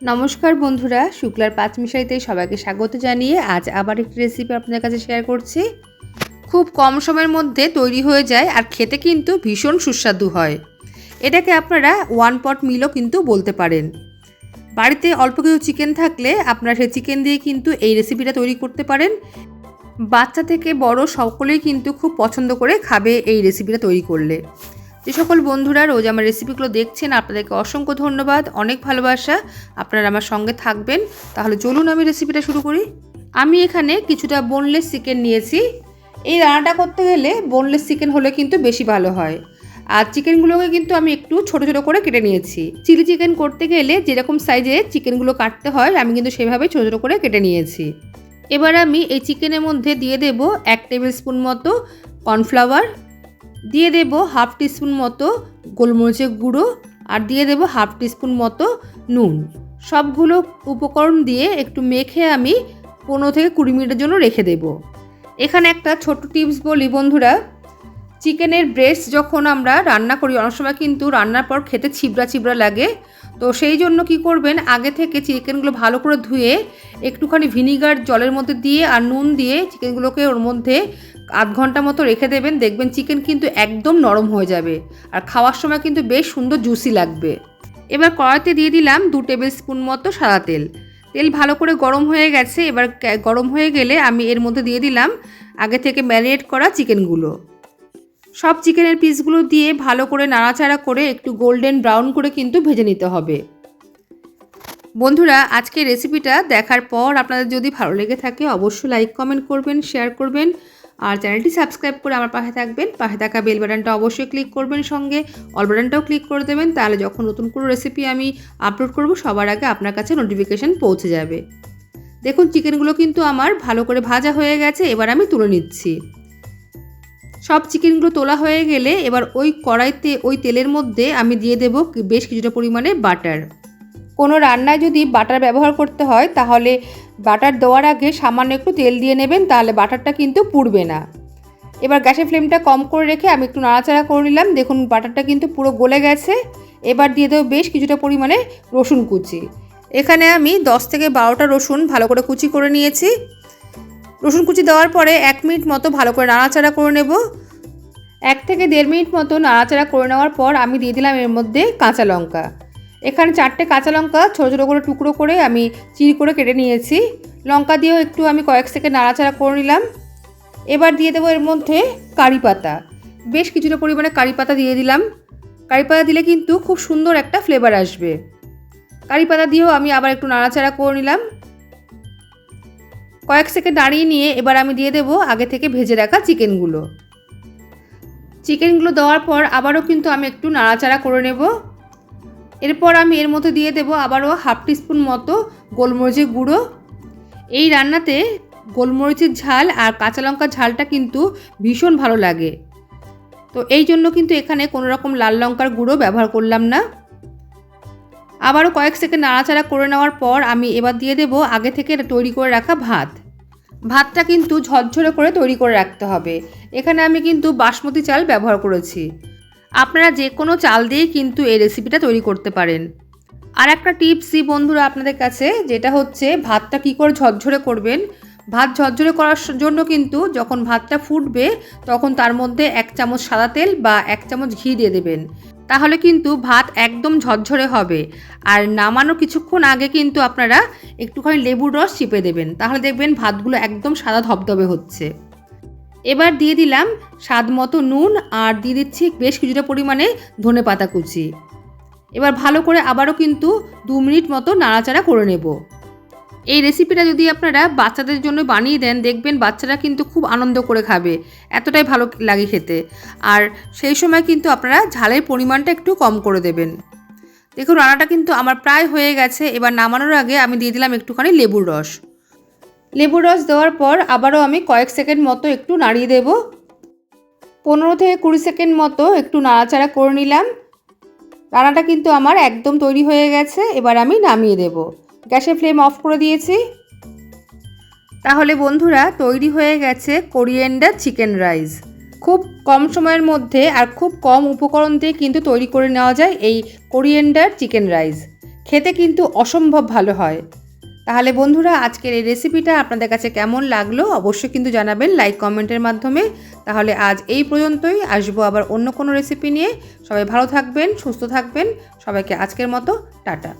নমস্কার বন্ধুরা, শুক্লার পাঁচমিশাইতে সবাইকে স্বাগত জানিয়ে আজ আবার একটি রেসিপি আপনাদের কাছে শেয়ার করছি। খুব কম সময়ের মধ্যে তৈরি হয়ে যায় আর খেতে কিন্তু ভীষণ সুস্বাদু হয়। এটাকে আপনারা ওয়ান পট মিলও কিন্তু বলতে পারেন। বাড়িতে অল্প কিছু চিকেন থাকলে আপনারা সেই চিকেন দিয়ে কিন্তু এই রেসিপিটা তৈরি করতে পারেন। বাচ্চা থেকে বড় সকলেই কিন্তু খুব পছন্দ করে খাবে এই রেসিপিটা তৈরি করলে। যে সকল বন্ধুরা রোজ আমার রেসিপিগুলো দেখছেন আপনাদেরকে অসংখ্য ধন্যবাদ, অনেক ভালোবাসা। আপনারা আমার সঙ্গে থাকবেন। তাহলে চলুন আমি রেসিপিটা শুরু করি। আমি এখানে কিছুটা বোনলেস চিকেন নিয়েছি। এই রান্নাটা করতে গেলে বোনলেস চিকেন হলে কিন্তু বেশি ভালো হয়। আর চিকেনগুলোকে কিন্তু আমি একটু ছোট ছোট করে কেটে নিয়েছি। চিলি চিকেন করতে গেলে যেরকম সাইজে চিকেনগুলো কাটতে হয় আমি কিন্তু সেভাবে ছোট ছোট করে কেটে নিয়েছি। এবার আমি এই চিকেনের মধ্যে দিয়ে দেব 1 টেবিল স্পুন মতো কর্নফ্লাওয়ার, দিয়ে দেব হাফ টিস্পুন মতো গোলমরিচের গুঁড়ো, আর দিয়ে দেব হাফ টিস্পুন মতো নুন। সবগুলো উপকরণ দিয়ে একটু মেখে আমি 15 থেকে 20 মিনিটের জন্য রেখে দেব। এখানে একটা ছোট্ট টিপস বলি বন্ধুরা, চিকেনের ব্রেস্ট যখন আমরা রান্না করি অনেক সময় কিন্তু রান্নার পর খেতে ছিবড়া ছিবড়া লাগে। তো সেই জন্য কি করবেন, আগে থেকে চিকেনগুলো ভালো করে ধুয়ে একটুখানি ভিনিগার জলের মধ্যে দিয়ে আর নুন দিয়ে চিকেনগুলোকে ওর মধ্যে আধ ঘন্টা মতো রেখে দেবেন। দেখবেন চিকেন কিন্তু একদম নরম হয়ে যাবে আর খাওয়ার সময় কিন্তু বেশ সুন্দর জুসি লাগবে। এবার কড়াইতে দিয়ে দিলাম 2 টেবিল স্পুন মতো সাদা তেল। তেল ভালো করে গরম হয়ে গেছে। এবার গরম হয়ে গেলে আমি এর মধ্যে দিয়ে দিলাম আগে থেকে ম্যারিনেট করা চিকেনগুলো। সব চিকেনের পিসগুলো দিয়ে ভালো করে নাড়াচাড়া করে একটু গোল্ডেন ব্রাউন করে কিন্তু ভেজে নিতে হবে। বন্ধুরা, আজকের রেসিপিটা দেখার পর আপনাদের যদি ভালো লেগে থাকে অবশ্যই লাইক কমেন্ট করবেন, শেয়ার করবেন আর চ্যানেলটি সাবস্ক্রাইব করে আমার পাশে থাকবেন। পাশে থাকা বেল বাটনটা অবশ্যই ক্লিক করবেন, সঙ্গে অল বাটনটাও ক্লিক করে দেবেন। তাহলে যখন নতুন কোনো রেসিপি আমি আপলোড করব সবার আগে আপনার কাছে নোটিফিকেশান পৌঁছে যাবে। দেখুন চিকেনগুলো কিন্তু আমার ভালো করে ভাজা হয়ে গেছে। এবার আমি তুলে নিচ্ছি। সব চিকেনগুলো তোলা হয়ে গেলে এবার ওই কড়াইতে ওই তেলের মধ্যে আমি দিয়ে দেব বেশ কিছুটা পরিমাণে বাটার। কোনো রান্নায় যদি বাটার ব্যবহার করতে হয় তাহলে বাটার দেওয়ার আগে সামান্য একটু তেল দিয়ে নেবেন, তাহলে বাটারটা কিন্তু পুড়বে না। এবার গ্যাসের ফ্লেমটা কম করে রেখে আমি একটু নাড়াচাড়া করে নিলাম। দেখুন বাটারটা কিন্তু পুরো গলে গেছে। এবার দিয়ে দেবো বেশ কিছুটা পরিমাণে রসুন কুচি। এখানে আমি 10 থেকে 12টা রসুন ভালো করে কুচি করে নিয়েছি। রসুন কুচি দেওয়ার পরে 1 মিনিট মতো ভালো করে নাড়াচাড়া করে নেব। 1 থেকে 1.5 মিনিট মতো নাড়াচাড়া করে নেওয়ার পর আমি দিয়ে দিলাম এর মধ্যে কাঁচা লঙ্কা। এখানে 4টে কাঁচা লঙ্কা ছোটো ছোটো করে টুকরো করে আমি চিড়ি করে কেটে নিয়েছি। লঙ্কা দিয়েও একটু আমি কয়েক সেকেন্ড নাড়াচাড়া করে নিলাম। এবার দিয়ে দেবো এর মধ্যে কারি পাতা। বেশ কিছুটা পরিমাণে কারি পাতা দিয়ে দিলাম। কারি পাতা দিলে কিন্তু খুব সুন্দর একটা ফ্লেভার আসবে। কারি পাতা দিয়েও আমি আবার একটু নাড়াচাড়া করে নিলাম। কয়েক সেকেন্ড নাড়িয়ে নিয়ে এবার আমি দিয়ে দেবো আগে থেকে ভেজে রাখা চিকেনগুলো। চিকেনগুলো দেওয়ার পর আবারও কিন্তু আমি একটু নাড়াচাড়া করে নেব। এরপর আমি এর মধ্যে দিয়ে দেবো আবারও হাফ টিস্পুন মতো গোলমরিচের গুঁড়ো। এই রান্নাতে গোলমরিচের ঝাল আর কাঁচা লঙ্কার ঝালটা কিন্তু ভীষণ ভালো লাগে। তো এই জন্য কিন্তু এখানে কোনো রকম লাল লঙ্কার গুঁড়ো ব্যবহার করলাম না। আবারও কয়েক সেকেন্ড নাড়াচাড়া করে নেওয়ার পর আমি এবার দিয়ে দেবো আগে থেকে তৈরি করে রাখা ভাত। ভাতটা কিন্তু ঝরঝরে করে তৈরি করে রাখতে হবে। এখানে আমি কিন্তু বাসমতি চাল ব্যবহার করেছি। আপনারা যে কোনো চাল দিয়েই কিন্তু এই রেসিপিটা তৈরি করতে পারেন। আর একটা টিপসই বন্ধুরা আপনাদের কাছে, যেটা হচ্ছে ভাতটা কী করে ঝরঝরে করবেন। ভাত ঝরঝরে করার জন্য কিন্তু যখন ভাতটা ফুটবে তখন তার মধ্যে 1 চামচ সাদা তেল বা 1 চামচ ঘি দিয়ে দেবেন। তাহলে কিন্তু ভাত একদম ঝরঝরে হবে। আর নামানোর কিছুক্ষণ আগে কিন্তু আপনারা একটুখানি লেবুর রস চিপে দেবেন, তাহলে দেখবেন ভাতগুলো একদম সাদা ধবধবে হচ্ছে। এবার দিয়ে দিলাম স্বাদ মতো নুন আর দিয়ে দিচ্ছি বেশ কিছুটা পরিমাণে ধনেপাতা কুচি। এবার ভালো করে আবারও কিন্তু 2 মিনিট মতো নাড়াচাড়া করে নেব। এই রেসিপিটা যদি আপনারা বাচ্চাদের জন্য বানিয়ে দেন দেখবেন বাচ্চারা কিন্তু খুব আনন্দ করে খাবে, এতটাই ভালো লাগে খেতে। আর সেই সময় কিন্তু আপনারা ঝালের পরিমাণটা একটু কম করে দেবেন। দেখুন রান্নাটা কিন্তু আমার প্রায় হয়ে গেছে। এবার নামানোর আগে আমি দিয়ে দিলাম একটুখানি লেবুর রস। লেবুর রস দেওয়ার পর আবারও আমি কয়েক সেকেন্ড মতো একটু নাড়িয়ে দেব। 15 থেকে 20 সেকেন্ড মতো একটু নাড়াচাড়া করে নিলাম। রান্নাটা কিন্তু আমার একদম তৈরি হয়ে গেছে। এবার আমি নামিয়ে দেব। গ্যাসের ফ্লেম অফ করে দিয়েছি। তাহলে বন্ধুরা তৈরি হয়ে গেছে কোরিয়েন্ডার চিকেন রাইস। খুব কম সময়ের মধ্যে আর খুব কম উপকরণ দিয়ে কিন্তু তৈরি করে নেওয়া যায় এই কোরিয়েন্ডার চিকেন রাইস। খেতে কিন্তু অসম্ভব ভালো হয়। তাহলে বন্ধুরা, আজকের এই রেসিপিটা আপনাদের কাছে কেমন লাগলো অবশ্যই কিন্তু জানাবেন লাইক কমেন্টের মাধ্যমে। তাহলে আজ এই পর্যন্তই, আসবো আবার অন্য কোনো রেসিপি নিয়ে। সবাই ভালো থাকবেন, সুস্থ থাকবেন। সবাইকে আজকের মতো টাটা।